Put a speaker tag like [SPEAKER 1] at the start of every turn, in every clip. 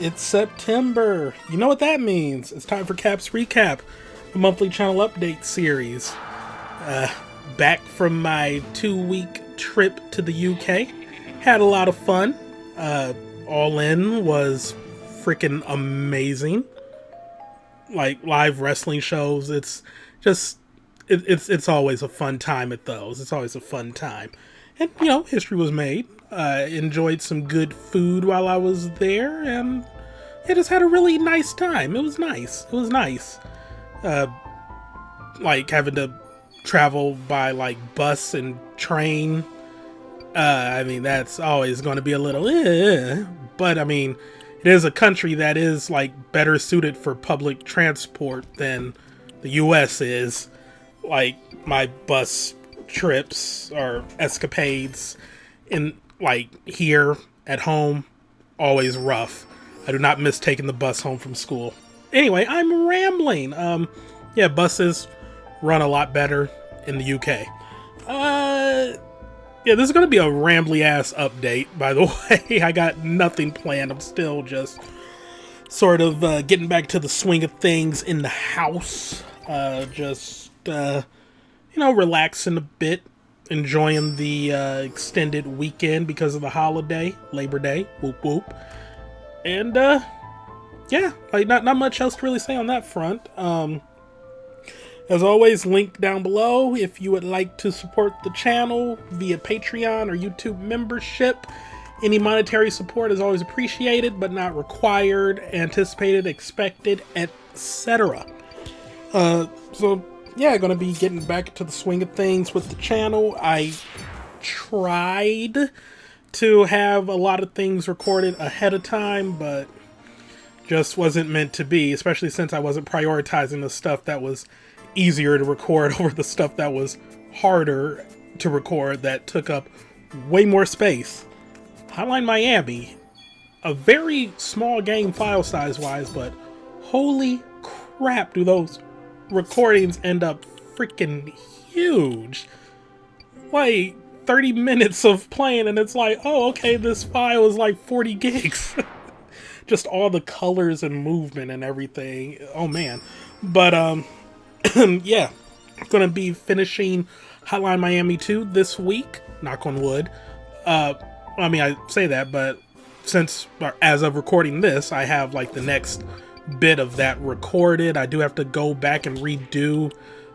[SPEAKER 1] It's September. You know what that means. It's time for Cap's Recap, a monthly channel update series. Back from my 2-week trip to the UK. Had a lot of fun. All In was freaking amazing. Like live wrestling shows, it's always a fun time at those. It's always a fun time. And, you know, history was made. Enjoyed some good food while I was there, and I just had a really nice time. It was nice. It was nice. Like having to travel by like bus and train. I mean, that's always going to be a little, but I mean, it is a country that is like better suited for public transport than the US is. Like my bus trips or escapades in like here at home, always rough. I do not miss taking the bus home from school. Anyway, I'm rambling. Yeah, buses run a lot better in the UK. Yeah, this is going to be a rambly ass update, by the way. I got nothing planned. I'm still just sort of getting back to the swing of things in the house. You know, relaxing a bit. Enjoying the extended weekend because of the holiday, Labor Day, whoop whoop. And yeah, like not much else to really say on that front. As always, link down below if you would like to support the channel via Patreon or YouTube membership. Any monetary support is always appreciated, but not required, anticipated, expected, etc. So yeah, gonna be getting back to the swing of things with the channel. I tried to have a lot of things recorded ahead of time, but just wasn't meant to be, especially since I wasn't prioritizing the stuff that was easier to record over the stuff that was harder to record that took up way more space. Hotline Miami, a very small game file size wise, but holy crap do those recordings end up freaking huge. Like 30 minutes of playing and it's like, oh okay, this file is like 40 gigs. Just all the colors and movement and everything. Oh man. But yeah, gonna be finishing Hotline Miami 2 this week, knock on wood. I mean, I say that, but since, as of recording this, I have like the next bit of that recorded. I do have to go back and redo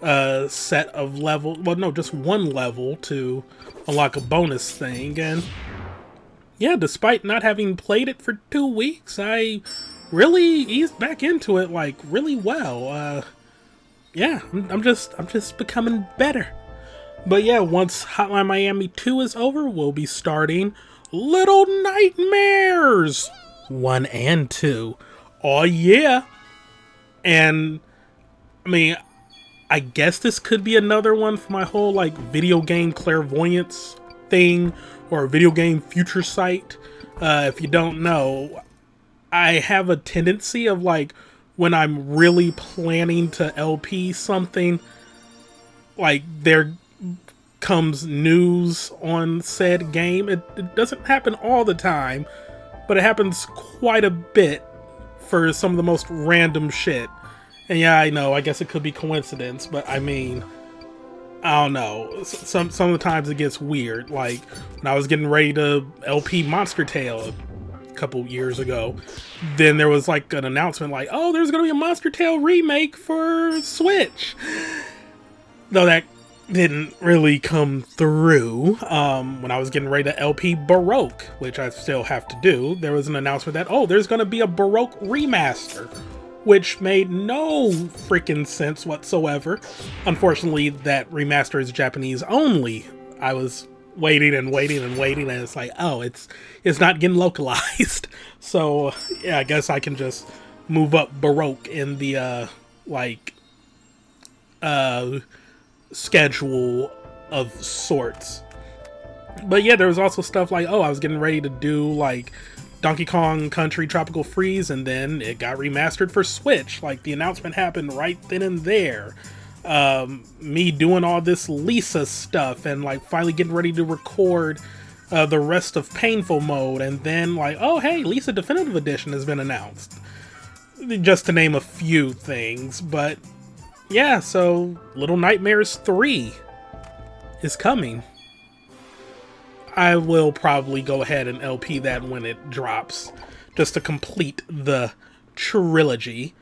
[SPEAKER 1] a set of level, well no, just one level to unlock a bonus thing. And yeah, despite not having played it for 2 weeks, I really eased back into it like really well. Yeah, I'm just becoming better. But yeah, once Hotline Miami 2 is over, we'll be starting Little Nightmares 1 and 2. Oh yeah. And I mean, I guess this could be another one for my whole like video game clairvoyance thing, or video game future sight. If you don't know, I have a tendency of like, when I'm really planning to LP something, like there comes news on said game. It doesn't happen all the time, but it happens quite a bit for some of the most random shit. And yeah, I know, I guess it could be coincidence, but I mean, I don't know. Some of the times it gets weird. Like when I was getting ready to LP Monster Tale a couple years ago, then there was like an announcement like, oh, there's gonna be a Monster Tale remake for Switch. Though that didn't really come through. When I was getting ready to LP Baroque, which I still have to do, there was an announcement that, oh, there's gonna be a Baroque remaster, which made no freaking sense whatsoever. Unfortunately, that remaster is Japanese only. I was waiting and waiting and waiting, and it's like, oh, it's not getting localized. So yeah, I guess I can just move up Baroque in the schedule of sorts. But yeah, there was also stuff like, oh, I was getting ready to do like Donkey Kong Country Tropical Freeze, and then it got remastered for Switch. Like the announcement happened right then and there. Me doing all this Lisa stuff and like finally getting ready to record the rest of Painful Mode, and then like, oh hey, Lisa Definitive Edition has been announced. Just to name a few things, but yeah, so Little Nightmares 3 is coming. I will probably go ahead and LP that when it drops, just to complete the trilogy.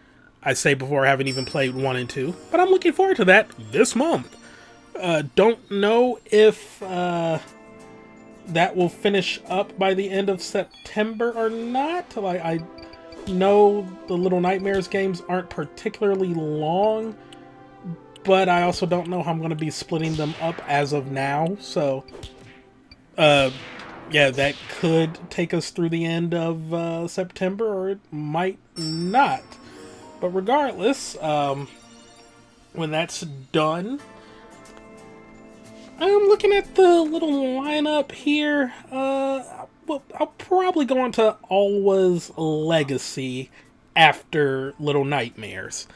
[SPEAKER 1] I say before I haven't even played 1 and 2, but I'm looking forward to that this month. Don't know if that will finish up by the end of September or not. Like, I know the Little Nightmares games aren't particularly long, but I also don't know how I'm going to be splitting them up as of now, so yeah, that could take us through the end of September, or it might not. But regardless, when that's done, I'm looking at the little lineup here. I'll probably go on to Alwa's Legacy after Little Nightmares.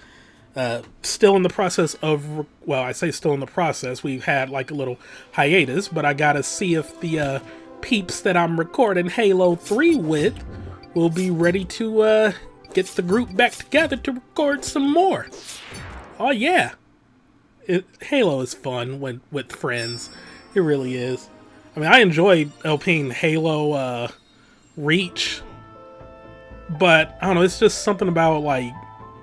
[SPEAKER 1] Still in the process of, well, I say still in the process, we've had like a little hiatus, but I gotta see if the peeps that I'm recording Halo 3 with will be ready to get the group back together to record some more. Oh yeah, Halo is fun when with friends. It really is. I mean, I enjoy LPing Halo Reach, but I don't know, it's just something about like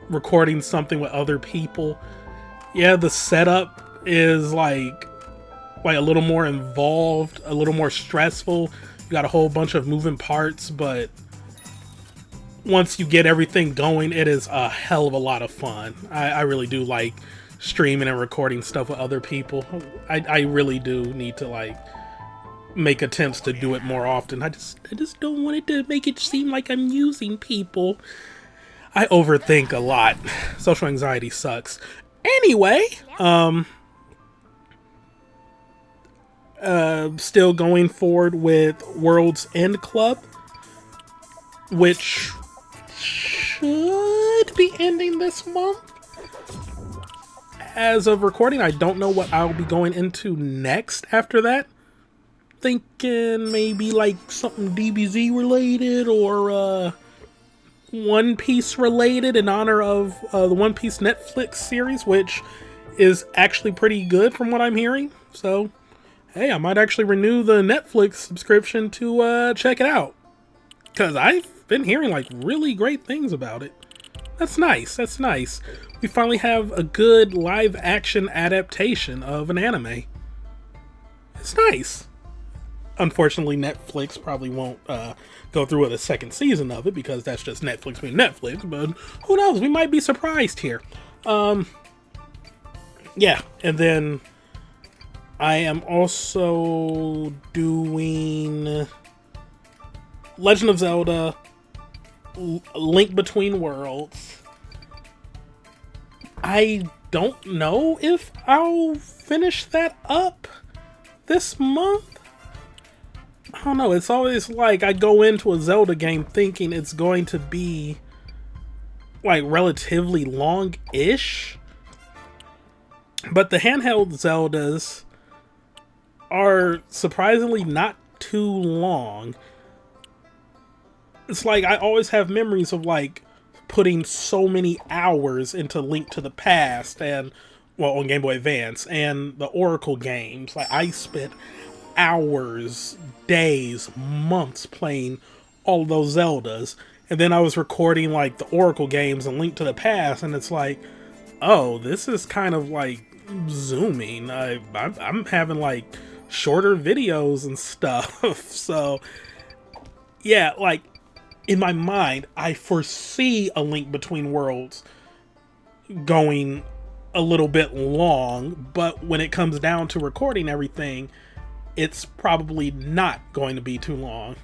[SPEAKER 1] recording something with other people. Yeah, the setup is like a little more involved, a little more stressful. You got a whole bunch of moving parts, but once you get everything going, it is a hell of a lot of fun. I really do like streaming and recording stuff with other people. I really do need to like make attempts to do it more often. I just don't want it to make it seem like I'm using people. I overthink a lot. Social anxiety sucks. Anyway, still going forward with World's End Club, which should be ending this month. As of recording, I don't know what I'll be going into next after that. Thinking maybe like something DBZ related, or One Piece related, in honor of the One Piece Netflix series, which is actually pretty good from what I'm hearing. So, hey, I might actually renew the Netflix subscription to check it out, because I've been hearing like really great things about it. That's nice. That's nice. We finally have a good live action adaptation of an anime. It's nice. Unfortunately, Netflix probably won't go through with a second season of it, because that's just Netflix being Netflix, but who knows, we might be surprised here. Yeah, and then I am also doing Legend of Zelda Link Between Worlds. I don't know if I'll finish that up this month. I don't know, it's always like I go into a Zelda game thinking it's going to be like relatively long-ish, but the handheld Zeldas are surprisingly not too long. It's like I always have memories of like putting so many hours into Link to the Past and, well, on Game Boy Advance, and the Oracle games. Like, I spent hours, days, months playing all those Zeldas, and then I was recording like the Oracle games and Link to the Past, and it's like, oh, this is kind of like zooming. I'm having like shorter videos and stuff. So yeah, like in my mind, I foresee a Link Between Worlds going a little bit long, but when it comes down to recording everything, it's probably not going to be too long.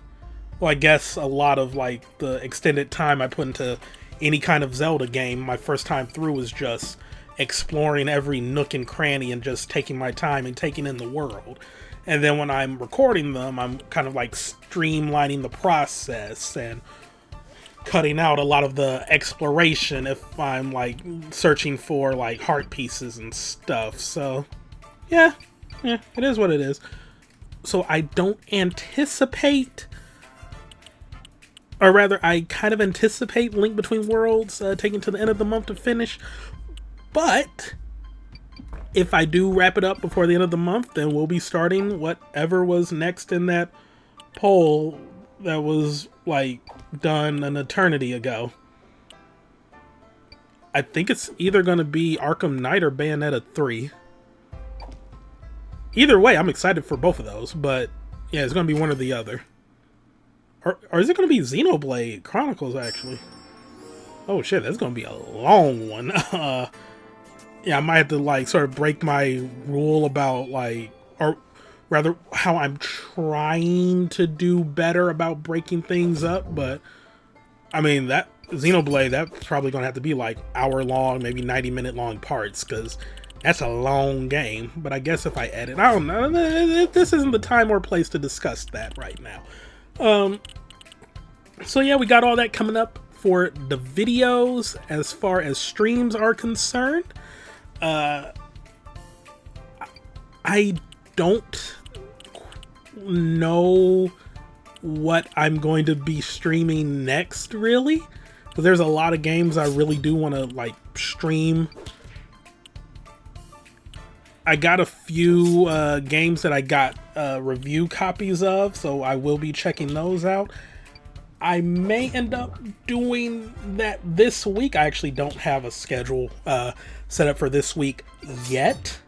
[SPEAKER 1] Well, I guess a lot of like the extended time I put into any kind of Zelda game my first time through was just exploring every nook and cranny and just taking my time and taking in the world. And then when I'm recording them, I'm kind of like streamlining the process and cutting out a lot of the exploration if I'm like searching for like heart pieces and stuff. So yeah, it is what it is. so I don't anticipate, or rather I kind of anticipate Link Between Worlds taking to the end of the month to finish. But if I do wrap it up before the end of the month, then we'll be starting whatever was next in that poll that was like done an eternity ago. I think it's either going to be Arkham Knight or Bayonetta 3. Either way, I'm excited for both of those, but yeah, it's going to be one or the other. Or is it going to be Xenoblade Chronicles, actually? Oh shit, that's going to be a long one. Yeah, I might have to like sort of break my rule about like, or rather how I'm trying to do better about breaking things up. But I mean, that Xenoblade, that's probably going to have to be like hour-long, maybe 90-minute long parts, because that's a long game. But I guess if I edit, I don't know, this isn't the time or place to discuss that right now. So yeah, we got all that coming up for the videos as far as streams are concerned. I don't know what I'm going to be streaming next, really. But there's a lot of games I really do want to like stream. I got a few games that I got review copies of, so I will be checking those out. I may end up doing that this week. I actually don't have a schedule set up for this week yet.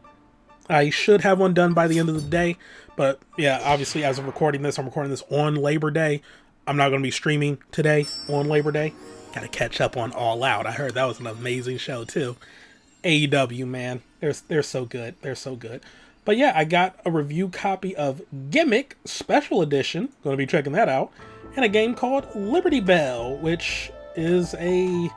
[SPEAKER 1] I should have one done by the end of the day, but yeah, obviously as of recording this, I'm recording this on Labor Day. I'm not going to be streaming today on Labor Day. Gotta catch up on All Out. I heard that was an amazing show too. AEW, man, they're so good. They're so good. But yeah, I got a review copy of Gimmick Special Edition. Going to be checking that out. And a game called Liberty Bell, which is a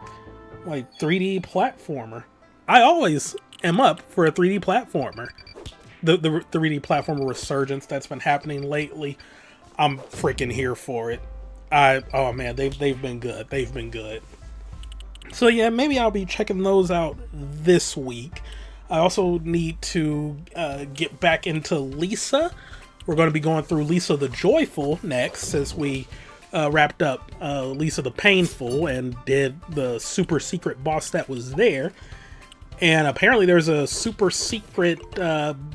[SPEAKER 1] like 3D platformer. I always am up for a 3D platformer. The 3D platformer resurgence that's been happening lately, I'm freaking here for it. Oh man, they've been good. They've been good. So yeah, maybe I'll be checking those out this week. I also need to get back into Lisa. We're going to be going through Lisa the Joyful next, since we wrapped up Lisa the Painful and did the super secret boss that was there. And apparently there's a super secret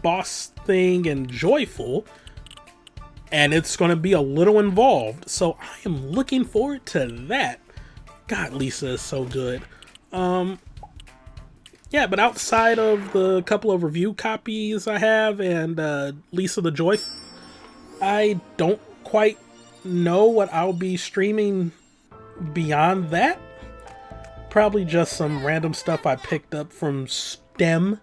[SPEAKER 1] boss thing in Joyful, and it's going to be a little involved. So I am looking forward to that. God, Lisa is so good. Yeah, but outside of the couple of review copies I have and Lisa the Joyful, I don't quite know what I'll be streaming beyond that. Probably just some random stuff I picked up from STEM.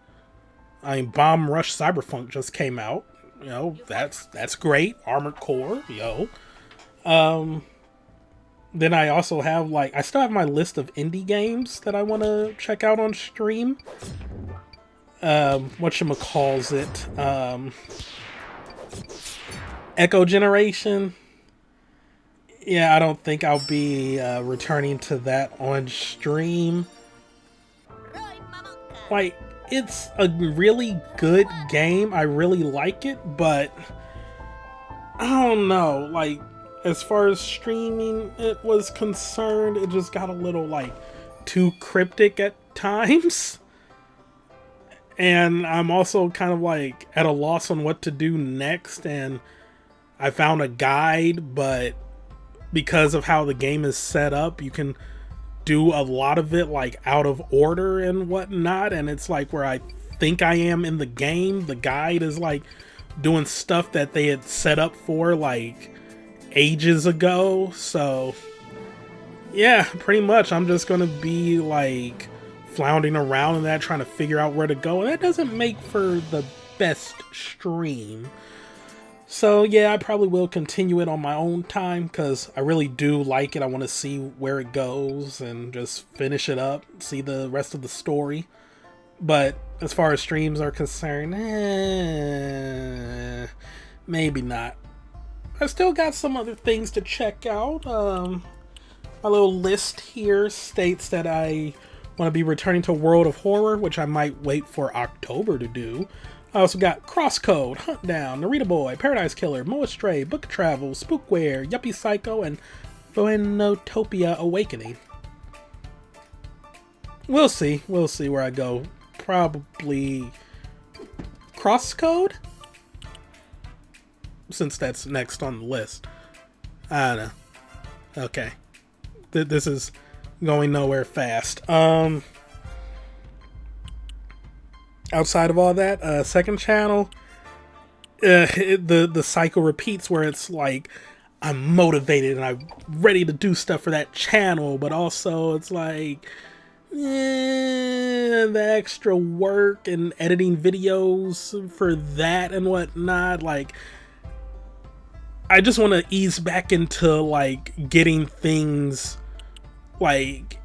[SPEAKER 1] I mean, Bomb Rush Cyberpunk just came out. You know, that's great. Armored Core, yo. Then I also have like, I still have my list of indie games that I want to check out on stream. Whatchamacallit? Echo Generation. Yeah, I don't think I'll be returning to that on stream. Like, it's a really good game. I really like it, but I don't know. Like, as far as streaming it was concerned, it just got a little, like, too cryptic at times. And I'm also kind of, like, at a loss on what to do next. And I found a guide, but because of how the game is set up, you can do a lot of it, like, out of order and whatnot. And it's, like, where I think I am in the game, the guide is, like, doing stuff that they had set up for, like, ages ago. So yeah, pretty much I'm just gonna be like floundering around in that, trying to figure out where to go, and that doesn't make for the best stream. So yeah, I probably will continue it on my own time, because I really do like it. I want to see where it goes and just finish it up, see the rest of the story. But as far as streams are concerned, maybe not. I still got some other things to check out. My little list here states that I want to be returning to World of Horror, which I might wait for October to do. I also got Crosscode, Hunt Down, Narita Boy, Paradise Killer, Moa Stray, Book of Travel, Spookware, Yuppie Psycho, and Phoenotopia Awakening. We'll see where I go. Probably Crosscode? Since that's next on the list. I don't know. Okay. This is going nowhere fast. Outside of all that, second channel, the cycle repeats where it's like, I'm motivated and I'm ready to do stuff for that channel, but also it's like, the extra work and editing videos for that and whatnot. Like, I just want to ease back into like getting things like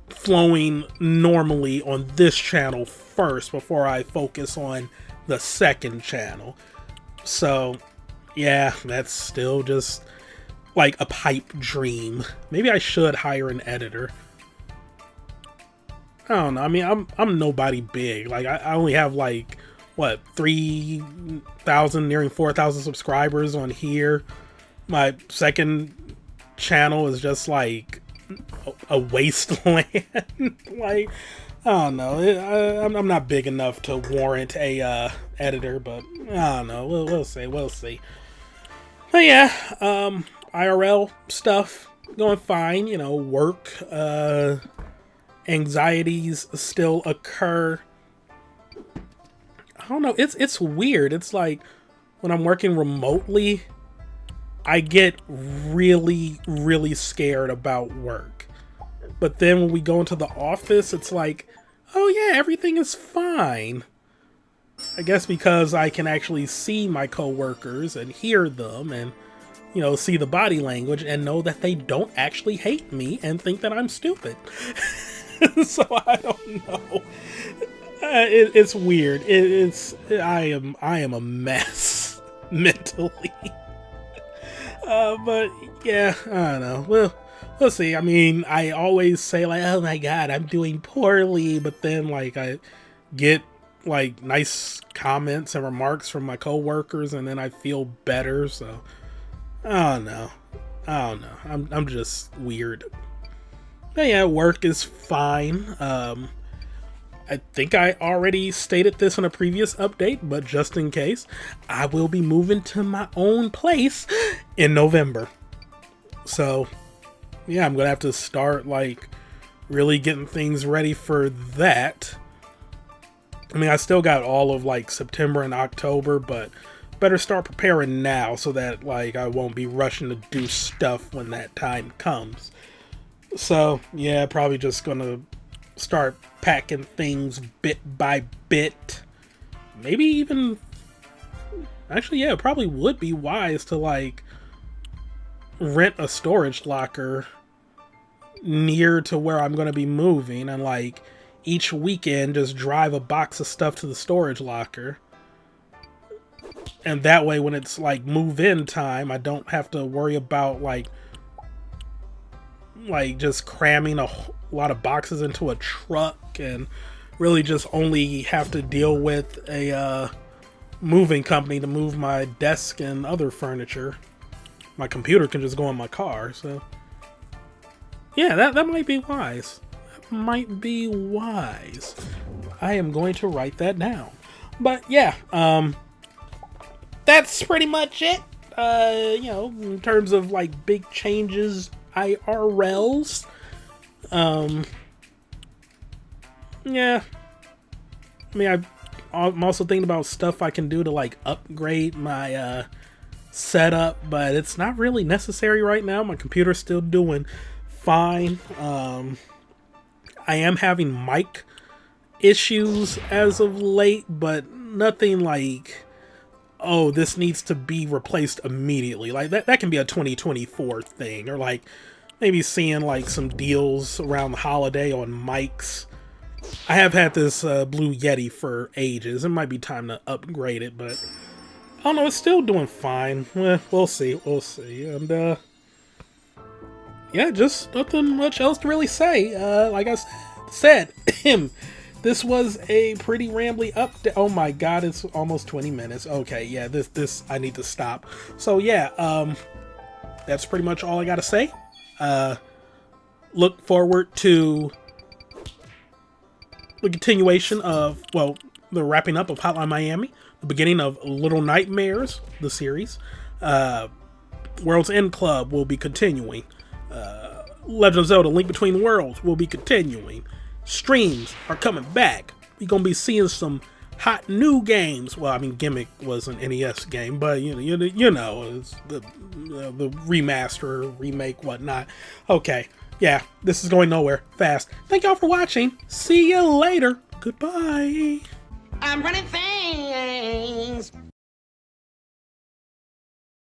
[SPEAKER 1] flowing normally on this channel first before I focus on the second channel. So yeah, that's still just like a pipe dream. Maybe I should hire an editor. I don't know. I mean, I'm nobody big. Like I only have like what, 3,000, nearing 4,000 subscribers on here. My second channel is just like a wasteland. Like, I don't know. I'm not big enough to warrant a editor, but I don't know. We'll see. But yeah, IRL stuff going fine. You know, work, anxieties still occur. I don't know. It's weird. It's like when I'm working remotely, I get really, really scared about work. But then when we go into the office, it's like, oh yeah, everything is fine. I guess because I can actually see my coworkers and hear them and, you know, see the body language and know that they don't actually hate me and think that I'm stupid. So I don't know. It's weird. I am a mess mentally. But yeah, I don't know. We'll see. I mean, I always say like, oh my god, I'm doing poorly, but then like I get like nice comments and remarks from my coworkers, and then I feel better. So I don't know. I'm just weird. But yeah, work is fine. I think I already stated this in a previous update, but just in case, I will be moving to my own place in November. So, yeah, I'm going to have to start, like, really getting things ready for that. I mean, I still got all of, like, September and October, but better start preparing now so that, like, I won't be rushing to do stuff when that time comes. So, yeah, probably just going to start packing things bit by bit. Maybe even, actually, yeah, it probably would be wise to like rent a storage locker near to where I'm going to be moving, and like each weekend just drive a box of stuff to the storage locker, and that way when it's like move-in time, I don't have to worry about like just cramming a lot of boxes into a truck, and really just only have to deal with a moving company to move my desk and other furniture. My computer can just go in my car. So yeah, that might be wise. That might be wise. I am going to write that down. But yeah, that's pretty much it. You know, in terms of like big changes, IRLs. Yeah. I mean, I'm also thinking about stuff I can do to like upgrade my setup, but it's not really necessary right now. My computer's still doing fine. I am having mic issues as of late, but nothing like, oh, this needs to be replaced immediately. Like that can be a 2024 thing, or like maybe seeing like some deals around the holiday on mics. I have had this Blue Yeti for ages. It might be time to upgrade it, but I don't know, it's still doing fine. We'll see. And yeah, just nothing much else to really say. Like I said, this this was a pretty rambly update. Oh my god, it's almost 20 minutes. Okay, yeah, this I need to stop. So yeah, that's pretty much all I gotta say. Look forward to the continuation of, well, the wrapping up of Hotline Miami, the beginning of Little Nightmares, the series. World's End Club will be continuing. Legend of Zelda: Link Between Worlds will be continuing. Streams are coming back. We're gonna be seeing some hot new games. Well, I mean, Gimmick was an NES game, but you know, it's the remaster, remake, whatnot. Okay, yeah, this is going nowhere fast. Thank y'all for watching. See you later. Goodbye.
[SPEAKER 2] I'm running things.